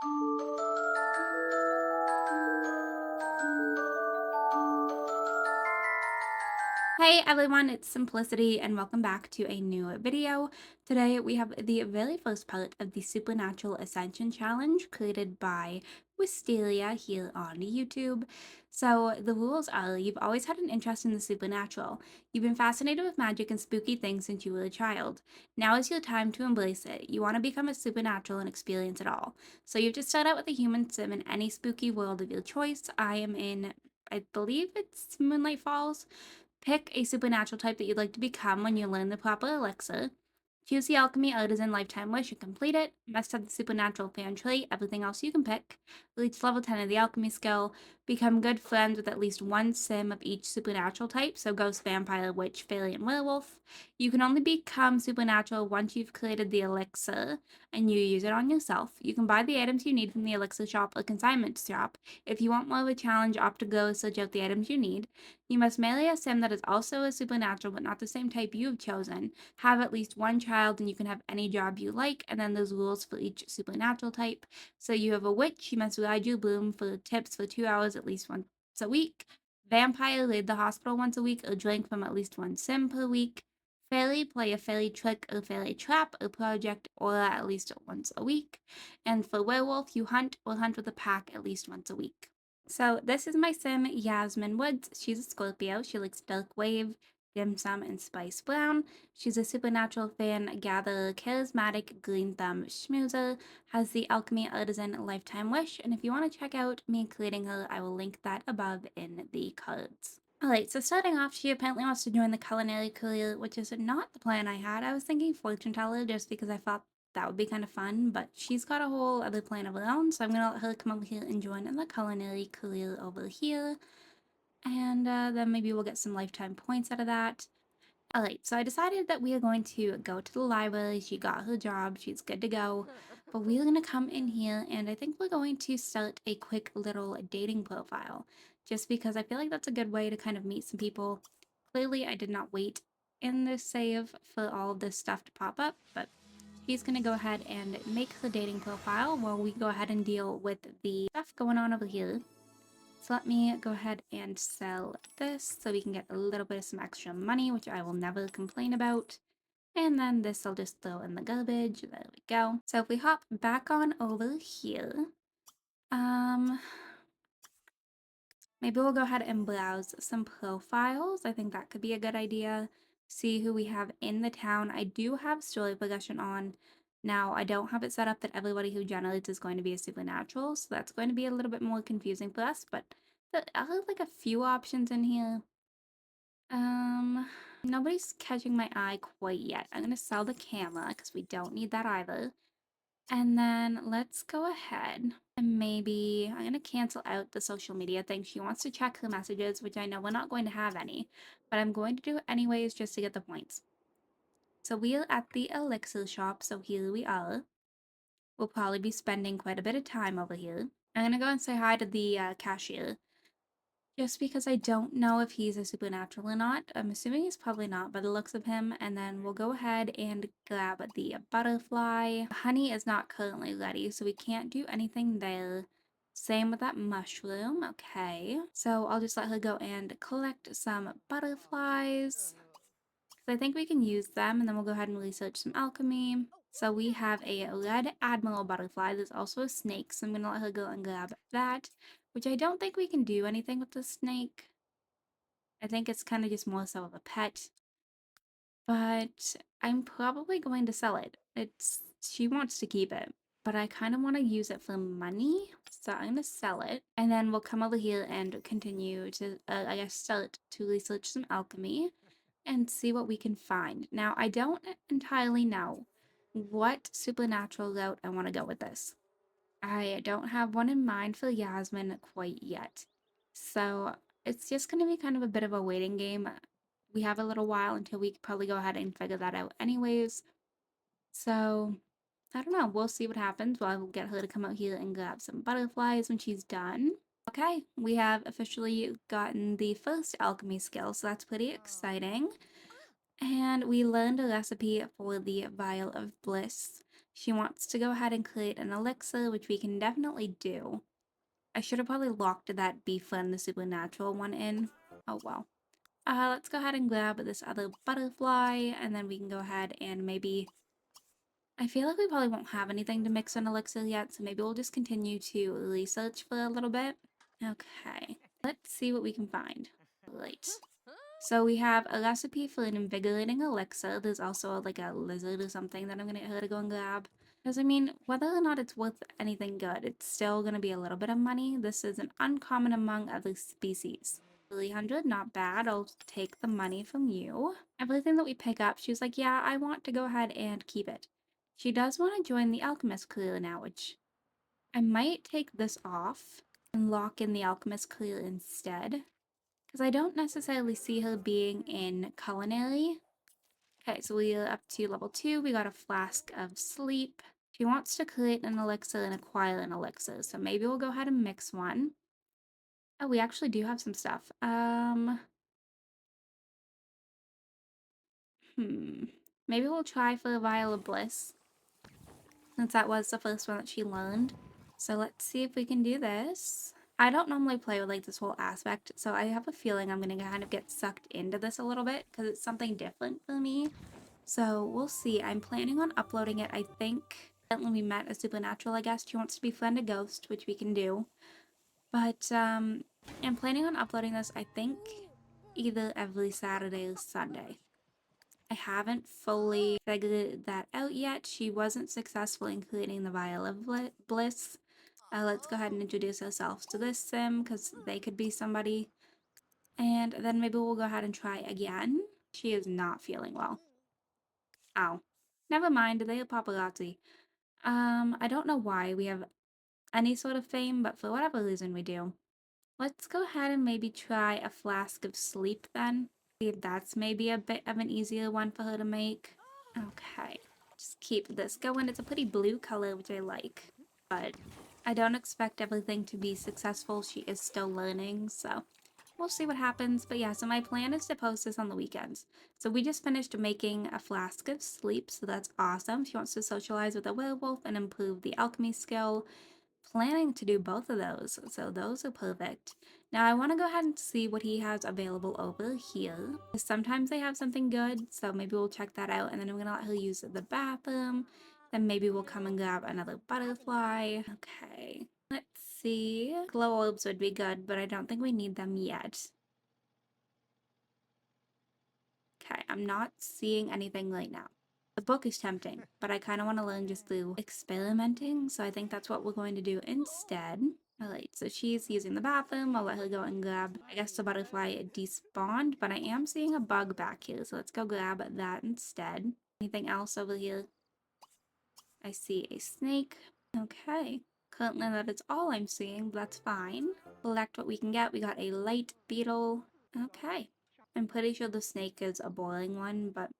Hey everyone, it's Simplicity and welcome back to a new video. Today we have the very first part of the Supernatural Ascension Challenge created by Wisteria here on YouTube. So the rules are you've always had an interest in the supernatural. You've been fascinated with magic and spooky things since you were a child. Now is your time to embrace it. You want to become a supernatural and experience it all. So you have to start out with a human sim in any spooky world of your choice. I am in, I believe it's Moonlight Falls. Pick a supernatural type that you'd like to become when you learn the proper elixir. Choose the alchemy artisan lifetime wish and complete it. Must have the supernatural fan trait, everything else you can pick. Reach level 10 of the alchemy skill. Become good friends with at least one sim of each supernatural type, so ghost, vampire, witch, fairy, and werewolf. You can only become supernatural once you've created the elixir and you use it on yourself. You can buy the items you need from the elixir shop or consignment shop. If you want more of a challenge, opt to go search out the items you need. You must marry a sim that is also a supernatural but not the same type you have chosen. Have at least one child and you can have any job you like, and then there's rules for each supernatural type. So you have a witch, you must ride your broom for tips for 2 hours at least once a week. Vampire, leave the hospital once a week or drink from at least one sim per week. Fairy, play a fairy trick or fairy trap or project aura at least once a week. And for werewolf, you hunt or hunt with a pack at least once a week. So this is my sim, Yasmin Woods. She's a Scorpio. She likes dark wave, dim sum, and spice brown. She's a supernatural fan, gatherer, charismatic, green thumb schmoozer, has the alchemy artisan lifetime wish, and if you want to check out me creating her, I will link that above in the cards. Alright, so starting off, she apparently wants to join the culinary career, which is not the plan I had. I was thinking fortune teller just because I thought that would be kind of fun, but she's got a whole other plan of her own, so I'm gonna let her come over here and join in the culinary career over here, and then maybe we'll get some lifetime points out of that. Alright, so I decided that we are going to go to the library. She got her job, she's good to go, but we're gonna come in here, and I think we're going to start a quick little dating profile, just because I feel like that's a good way to kind of meet some people. Clearly, I did not wait in this save for all of this stuff to pop up, but she's going to go ahead and make the dating profile while we go ahead and deal with the stuff going on over here. So let me go ahead and sell this so we can get a little bit of some extra money, which I will never complain about. And then this I'll just throw in the garbage. There we go. So if we hop back on over here, um, maybe we'll go ahead and browse some profiles. I think that could be a good idea. See who we have in the town. I do have story progression on. Now, I don't have it set up that everybody who generates is going to be a supernatural, so that's going to be a little bit more confusing for us, but there are like a few options in here. Um, Nobody's catching my eye quite yet. I'm gonna sell the camera because we don't need that either. And then let's go ahead and maybe I'm going to cancel out the social media thing. She wants to check her messages, which I know we're not going to have any, but I'm going to do it anyways just to get the points. So we're at the elixir shop, so here we are. We'll probably be spending quite a bit of time over here. I'm going to go and say hi to the cashier. Just because I don't know if he's a supernatural or not. I'm assuming he's probably not by the looks of him. And then we'll go ahead and grab the butterfly. Honey is not currently ready, so we can't do anything there. Same with that mushroom. Okay. So I'll just let her go and collect some butterflies. So I think we can use them, and then we'll go ahead and research some alchemy. So we have a red admiral butterfly. There's also a snake, so I'm going to let her go and grab that, which I don't think we can do anything with the snake. I think it's kind of just more so of a pet, but I'm probably going to sell it. She wants to keep it, but I kind of want to use it for money, so I'm going to sell it, and then we'll come over here and continue to, I guess, start to research some alchemy and see what we can find. Now, I don't entirely know what supernatural route I want to go with this. I don't have one in mind for Yasmin quite yet. So it's just going to be kind of a bit of a waiting game. We have a little while until we could probably go ahead and figure that out anyways. So I don't know. We'll see what happens. We'll get her to come out here and grab some butterflies when she's done. Okay, we have officially gotten the first alchemy skill, so that's pretty exciting. And we learned a recipe for the Vial of Bliss. She wants to go ahead and create an elixir, which we can definitely do. I should have probably locked that beef and the supernatural one in. Oh well. Let's go ahead and grab this other butterfly, and then we can go ahead and maybe... I feel like we probably won't have anything to mix an elixir yet, so maybe we'll just continue to research for a little bit. Okay, let's see what we can find. Right. So we have a recipe for an invigorating elixir. There's also like a lizard or something that I'm gonna get her to go and grab. Because I mean, whether or not it's worth anything good, it's still gonna be a little bit of money. This is an uncommon among other species. 300, not bad. I'll take the money from you. Everything that we pick up, she was like, yeah, I want to go ahead and keep it. She does want to join the alchemist career now, which I might take this off and lock in the alchemist career instead. Because I don't necessarily see her being in culinary. Okay, so we are up to level 2. We got a flask of sleep. She wants to create an elixir and acquire an elixir, so maybe we'll go ahead and mix one. Oh, we actually do have some stuff. Maybe we'll try for a Vial of Bliss, since that was the first one that she learned. So let's see if we can do this. I don't normally play with like this whole aspect, so I have a feeling I'm gonna kind of get sucked into this a little bit because it's something different for me. So we'll see. I'm planning on uploading it, I think. When we met a supernatural, I guess. She wants to befriend a ghost, which we can do. But I'm planning on uploading this, I think, either every Saturday or Sunday. I haven't fully figured that out yet. She wasn't successful in creating the Vial of Bliss. Let's go ahead and introduce ourselves to this sim, because they could be somebody. And then maybe we'll go ahead and try again. She is not feeling well. Ow. Never mind, they are paparazzi. I don't know why we have any sort of fame, but for whatever reason we do. Let's go ahead and maybe try a flask of sleep then. See if that's maybe a bit of an easier one for her to make. Okay, just keep this going. It's a pretty blue color, which I like, but I don't expect everything to be successful. She is still learning, so we'll see what happens. But yeah, so my plan is to post this on the weekends. So we just finished making a flask of sleep, so that's awesome. She wants to socialize with a werewolf and improve the alchemy skill. Planning to do both of those, so those are perfect. Now I want to go ahead and see what he has available over here. Sometimes they have something good, so maybe we'll check that out, and then I'm gonna let her use the bathroom. Then maybe we'll come and grab another butterfly. Okay, let's see. Glow orbs would be good, but I don't think we need them yet. Okay, I'm not seeing anything right now. The book is tempting, but I kind of want to learn just through experimenting, so I think that's what we're going to do instead. Alright, so she's using the bathroom. I'll let her go and grab, I guess, the butterfly despawned, but I am seeing a bug back here, so let's go grab that instead. Anything else over here? I see a snake. Okay. Currently that is all I'm seeing, but that's fine. Select what we can get. We got a light beetle. Okay. I'm pretty sure the snake is a boiling one, but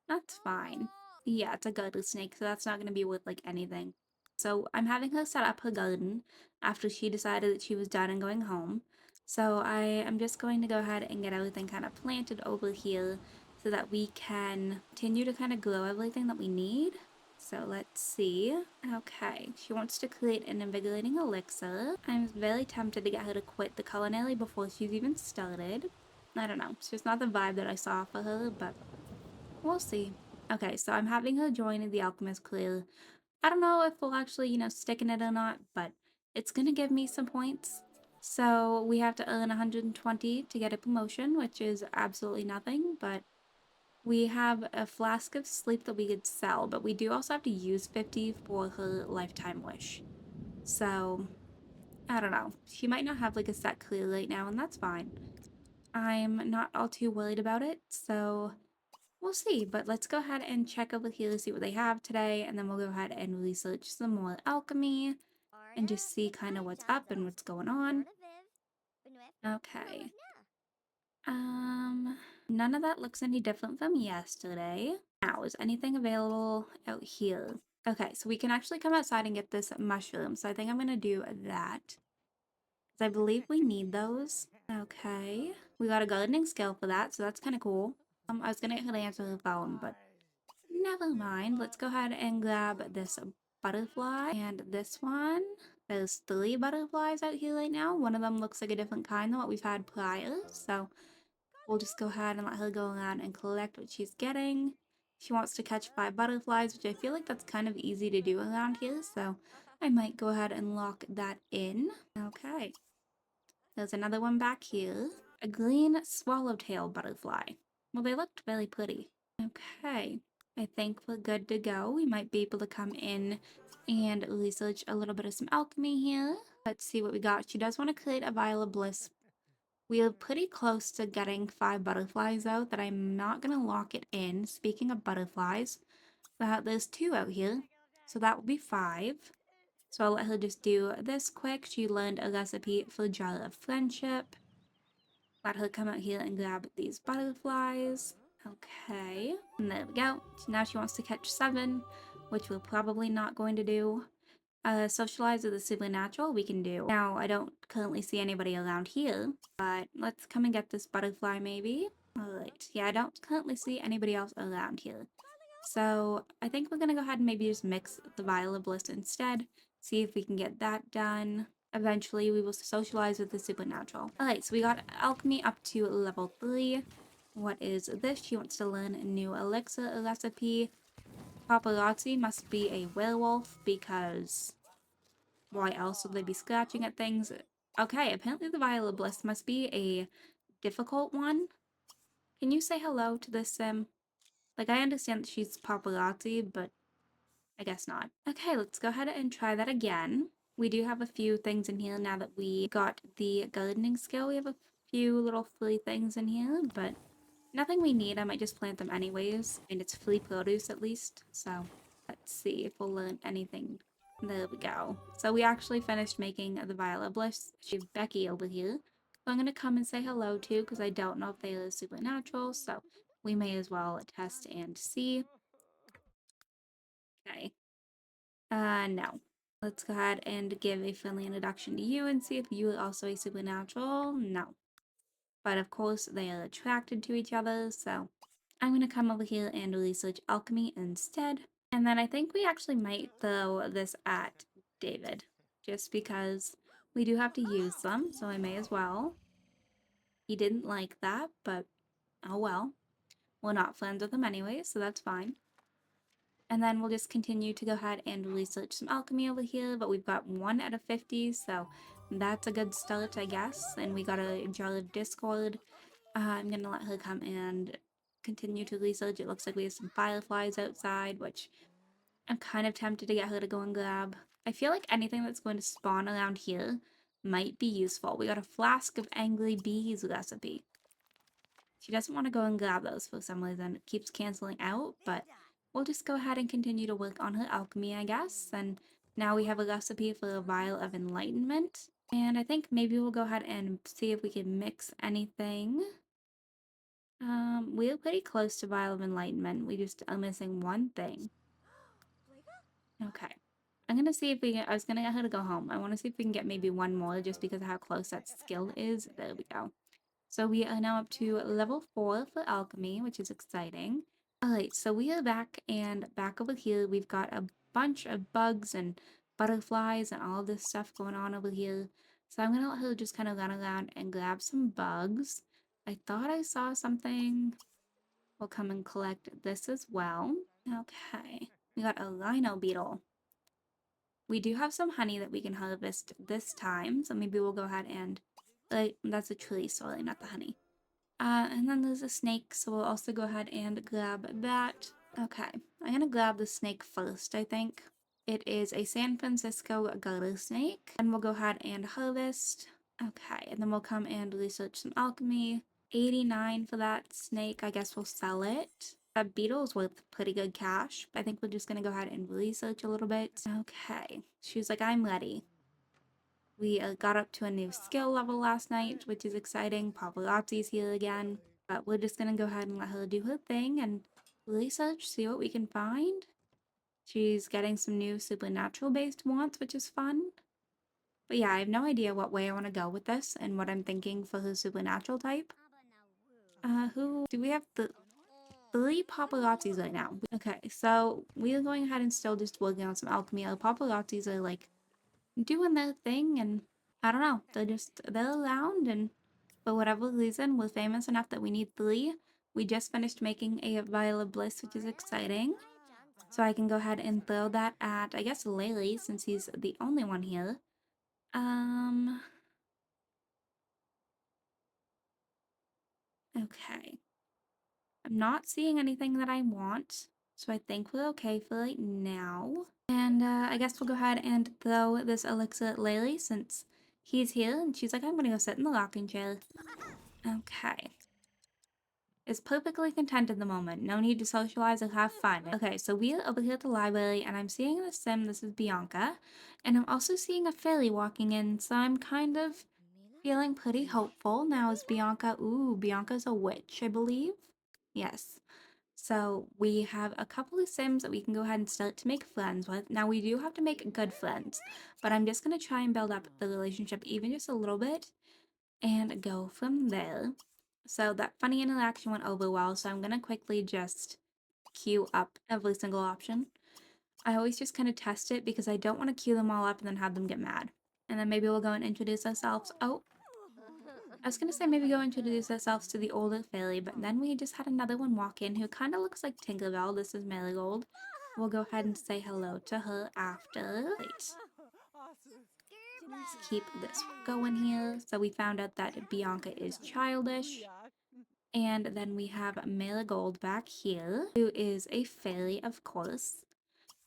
that's fine. Yeah, it's a garter snake, so that's not going to be worth like anything. So I'm having her set up her garden after she decided that she was done and going home. So I am just going to go ahead and get everything kind of planted over here so that we can continue to kind of grow everything that we need. So let's see. Okay, she wants to create an invigorating elixir. I'm very tempted to get her to quit the culinary before she's even started. I don't know, it's just not the vibe that I saw for her, but we'll see. Okay, so I'm having her join the alchemist career. I don't know if we'll actually, stick in it or not, but it's gonna give me some points. So we have to earn 120 to get a promotion, which is absolutely nothing, but we have a flask of sleep that we could sell, but we do also have to use 50 for her lifetime wish. So, I don't know. She might not have like a set career right now, and that's fine. I'm not all too worried about it, so we'll see. But let's go ahead and check over here to see what they have today, and then we'll go ahead and research some more alchemy and just see kind of what's up and what's going on. Okay. None of that looks any different from yesterday. Now, is anything available out here? Okay, so we can actually come outside and get this mushroom. So I think I'm gonna do that. Because I believe we need those. Okay. We got a gardening skill for that, so that's kind of cool. I was gonna get her to answer the phone, but never mind. Let's go ahead and grab this butterfly and this one. There's 3 butterflies out here right now. One of them looks like a different kind than what we've had prior, so we'll just go ahead and let her go around and collect what she's getting. She wants to catch 5 butterflies, which I feel like that's kind of easy to do around here, so I might go ahead and lock that in. Okay. There's another one back here. A green swallowtail butterfly. Well, they looked very pretty. Okay. I think we're good to go. We might be able to come in and research a little bit of some alchemy here. Let's see what we got. She does want to create a vial of bliss. We are pretty close to getting 5 butterflies out that I'm not going to lock it in. Speaking of butterflies, there's 2 out here, so that will be 5. So I'll let her just do this quick. She learned a recipe for Jar of Friendship. Let her come out here and grab these butterflies. Okay, and there we go. So now she wants to catch 7, which we're probably not going to do. Socialize with the supernatural, we can do. Now, I don't currently see anybody around here, but let's come and get this butterfly maybe. Alright, yeah, I don't currently see anybody else around here. So, I think we're gonna go ahead and maybe just mix the Vial of Bliss instead, see if we can get that done. Eventually, we will socialize with the supernatural. Alright, so we got alchemy up to level 3. What is this? She wants to learn a new elixir recipe. Paparazzi must be a werewolf because why else would they be scratching at things? Okay, apparently the Vial of Bliss must be a difficult one. Can you say hello to this sim? Like, I understand that she's paparazzi, but I guess not. Okay, let's go ahead and try that again. We do have a few things in here now that we got the gardening skill. We have a few little free things in here, but nothing we need. I might just plant them anyways, and it's free produce at least, so let's see if we'll learn anything. There we go. So we actually finished making the Vial of Bliss. She have Becky over here, who I'm going to come and say hello to because I don't know if they are supernatural, so we may as well test and see. Okay. No. Let's go ahead and give a friendly introduction to you and see if you are also a supernatural. No. But of course, they are attracted to each other, so I'm going to come over here and research alchemy instead. And then I think we actually might throw this at David, just because we do have to use them, so I may as well. He didn't like that, but oh well. We're not friends with him anyway, so that's fine. And then we'll just continue to go ahead and research some alchemy over here, but we've got 1 out of 50, so that's a good start, I guess. And we got a jar of Discord. I'm gonna let her come and continue to research. It looks like we have some fireflies outside, which I'm kind of tempted to get her to go and grab. I feel like anything that's going to spawn around here might be useful. We got a flask of angry bees recipe. She doesn't want to go and grab those for some reason. It keeps canceling out, but we'll just go ahead and continue to work on her alchemy, I guess. And now we have a recipe for a vial of enlightenment. And I think maybe we'll go ahead and see if we can mix anything. We're pretty close to vial of enlightenment. We just are missing one thing. Okay. I'm gonna see if we can, I was gonna get her to go home. I want to see if we can get maybe one more just because of how close that skill is. There we go. So we are now up to level 4 for alchemy, which is exciting. Alright, so we are back, and back over here we've got a bunch of bugs and butterflies and all this stuff going on over here. So I'm gonna let her just kind of run around and grab some bugs. I thought I saw something. We'll come and collect this as well. Okay, we got a rhino beetle. We do have some honey that we can harvest this time, so maybe we'll go ahead and... that's a tree, sorry, not the honey. And then there's a snake, so we'll also go ahead and grab that. Okay, I'm gonna grab the snake first, I think. It is a San Francisco garter snake, and we'll go ahead and harvest. Okay, and then we'll come and research some alchemy. 89 for that snake, I guess we'll sell it. That beetle is worth pretty good cash. I think we're just gonna go ahead and research a little bit. Okay, she was like, I'm ready. We got up to a new skill level last night, which is exciting. Paparazzi's here again. But we're just gonna go ahead and let her do her thing and research, see what we can find. She's getting some new supernatural-based wants, which is fun. But yeah, I have no idea what way I want to go with this and what I'm thinking for her supernatural type. Who... do we have the... 3 paparazzis right now. Okay, so we are going ahead and still just working on some alchemy. Our paparazzis are like doing their thing, and I don't know, they're around, and for whatever reason, we're famous enough that we need 3. We just finished making a vial of bliss, which is exciting. So I can go ahead and throw that at, I guess, Laylee, since he's the only one here. Okay. I'm not seeing anything that I want, so I think we're okay for right now. And I guess we'll go ahead and throw this elixir at Laylee since he's here, and she's like, I'm gonna go sit in the rocking chair. Okay. Is perfectly content at the moment. No need to socialize or have fun. Okay, so we're over here at the library, and I'm seeing the sim. This is Bianca. And I'm also seeing a fairy walking in, so I'm kind of feeling pretty hopeful. Now, is Bianca... Ooh, Bianca's a witch, I believe? Yes. So we have a couple of sims that we can go ahead and start to make friends with. Now, we do have to make good friends, but I'm just going to try and build up the relationship even just a little bit and go from there. So that funny interaction went over well, so I'm gonna quickly just queue up every single option. I always just kind of test it because I don't want to queue them all up and then have them get mad. And then maybe we'll go and introduce ourselves. Oh, I was gonna say maybe go introduce ourselves to the older fairy, but then we just had another one walk in who kind of looks like Tinkerbell. This is Marigold. We'll go ahead and say hello to her after. Wait. Let's keep this going here. So we found out that Bianca is childish. And then we have Marigold back here, who is a fairy, of course.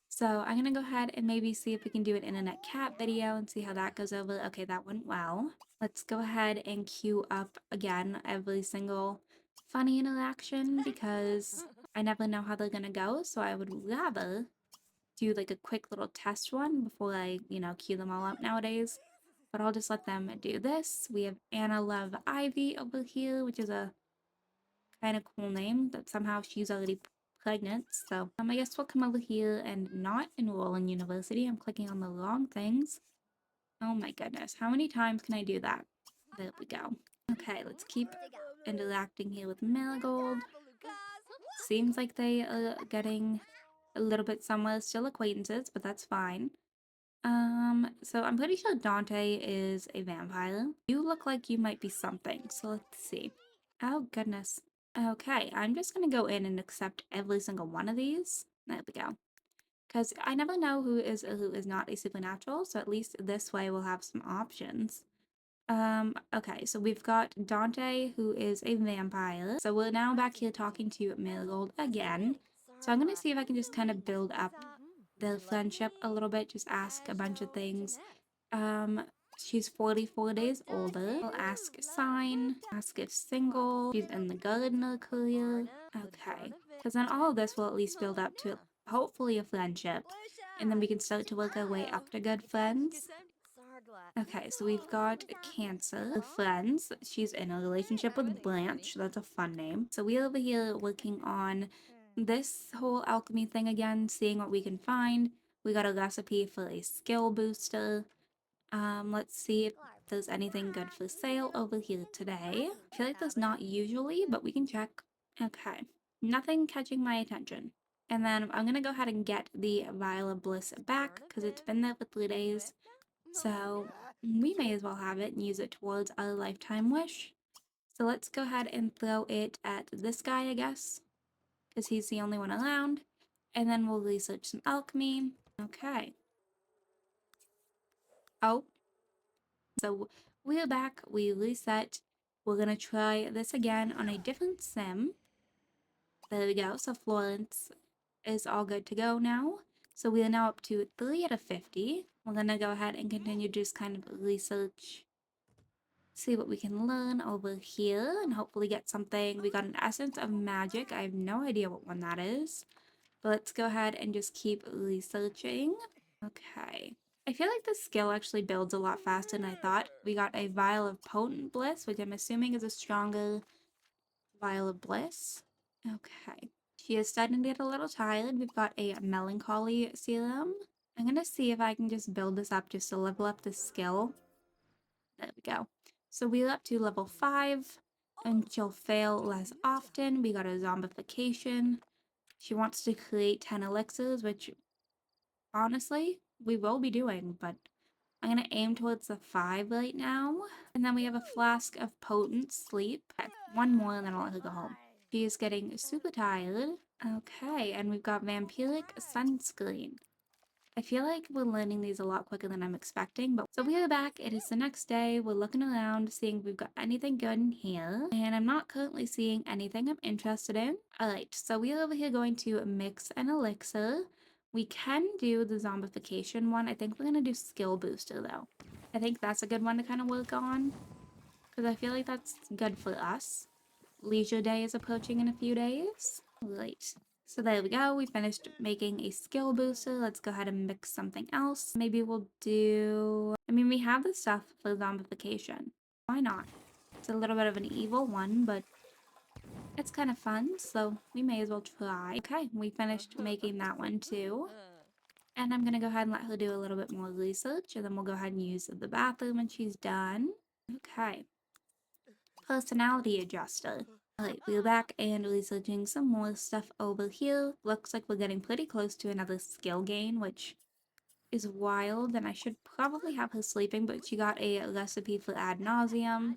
So I'm gonna go ahead and maybe see if we can do an internet cat video and see how that goes over. Okay, that went well. Let's go ahead and queue up again every single funny interaction because I never know how they're gonna go. So I would rather do like a quick little test one before I, queue them all up nowadays. But I'll just let them do this. We have Anna Love Ivy over here, which is a kind of cool name that somehow she's already pregnant. So I guess we'll come over here and not enroll in university. I'm clicking on the wrong things. Oh my goodness, how many times can I do that? There we go. Okay, let's keep interacting here with Marigold. Seems like they are getting a little bit somewhere, still acquaintances, but that's fine. So I'm pretty sure Dante is a vampire. You look like you might be something, so let's see. Oh goodness. Okay, I'm just gonna go in and accept every single one of these. There we go. Because I never know who is not a supernatural, so at least this way we'll have some options. Okay, so we've got Dante, who is a vampire. So we're now back here talking to Marigold again. So I'm gonna see if I can just kind of build up the friendship a little bit, just ask a bunch of things. Um, she's 44 days older. I'll ask sign, ask if single, she's in the gardener career. Okay, because then all of this will at least build up to hopefully a friendship, and then we can start to work our way up to good friends. Okay, so we've got Cancer friends. She's in a relationship with Blanche. That's a fun name. So we're over here working on this whole alchemy thing again, seeing what we can find. We got a recipe for a skill booster. Let's see if there's anything good for sale over here today. I feel like there's not usually, but we can check. Okay, nothing catching my attention. And then I'm gonna go ahead and get the Vial of Bliss back because it's been there for 3 days. So we may as well have it and use it towards our lifetime wish. So let's go ahead and throw it at this guy, I guess, because he's the only one around. And then we'll research some alchemy. Okay. Oh, so we're back. We reset. We're going to try this again on a different sim. There we go. So Florence is all good to go now. So we are now up to 3 out of 50. We're going to go ahead and continue to just kind of research, see what we can learn over here, and hopefully get something. We got an Essence of Magic. I have no idea what one that is. But let's go ahead and just keep researching. Okay. I feel like the skill actually builds a lot faster than I thought. We got a Vial of Potent Bliss, which I'm assuming is a stronger Vial of Bliss. Okay. She is starting to get a little tired. We've got a Melancholy Serum. I'm going to see if I can just build this up just to level up the skill. There we go. So we're up to level 5. and she'll fail less often. We got a zombification. She wants to create 10 elixirs, which honestly, we will be doing, but I'm gonna aim towards the 5 right now. And then we have a flask of potent sleep. One more and then I'll let her go home. She is getting super tired. Okay, and we've got vampiric sunscreen. I feel like we're learning these a lot quicker than I'm expecting, but so we are back. It is the next day. We're looking around, seeing if we've got anything good in here, and I'm not currently seeing anything I'm interested in. Alright, so we are over here going to mix an elixir. We can do the zombification one. I think we're gonna do skill booster though. I think that's a good one to kind of work on, because I feel like that's good for us. Leisure day is approaching in a few days. Right. So there we go. We finished making a skill booster. Let's go ahead and mix something else. Maybe we'll do... I mean, we have the stuff for zombification. Why not? It's a little bit of an evil one, but it's kind of fun, so we may as well try. Okay, we finished making that one too. And I'm going to go ahead and let her do a little bit more research, and then we'll go ahead and use the bathroom when she's done. Okay. Personality adjuster. Alright, we're back and researching some more stuff over here. Looks like we're getting pretty close to another skill gain, which is wild, and I should probably have her sleeping, but she got a recipe for ad nauseum,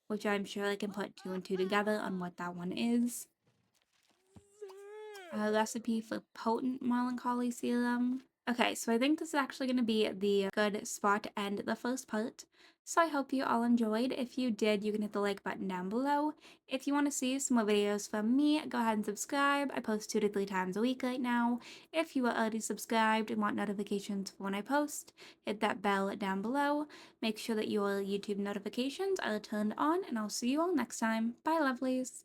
which I'm sure I can put 2 and 2 together on what that one is. A recipe for potent melancholy serum. Okay, so I think this is actually going to be the good spot to end the first part. So I hope you all enjoyed. If you did, you can hit the like button down below. If you want to see some more videos from me, go ahead and subscribe. I post 2 to 3 times a week right now. If you are already subscribed and want notifications for when I post, hit that bell down below. Make sure that your YouTube notifications are turned on, and I'll see you all next time. Bye, lovelies!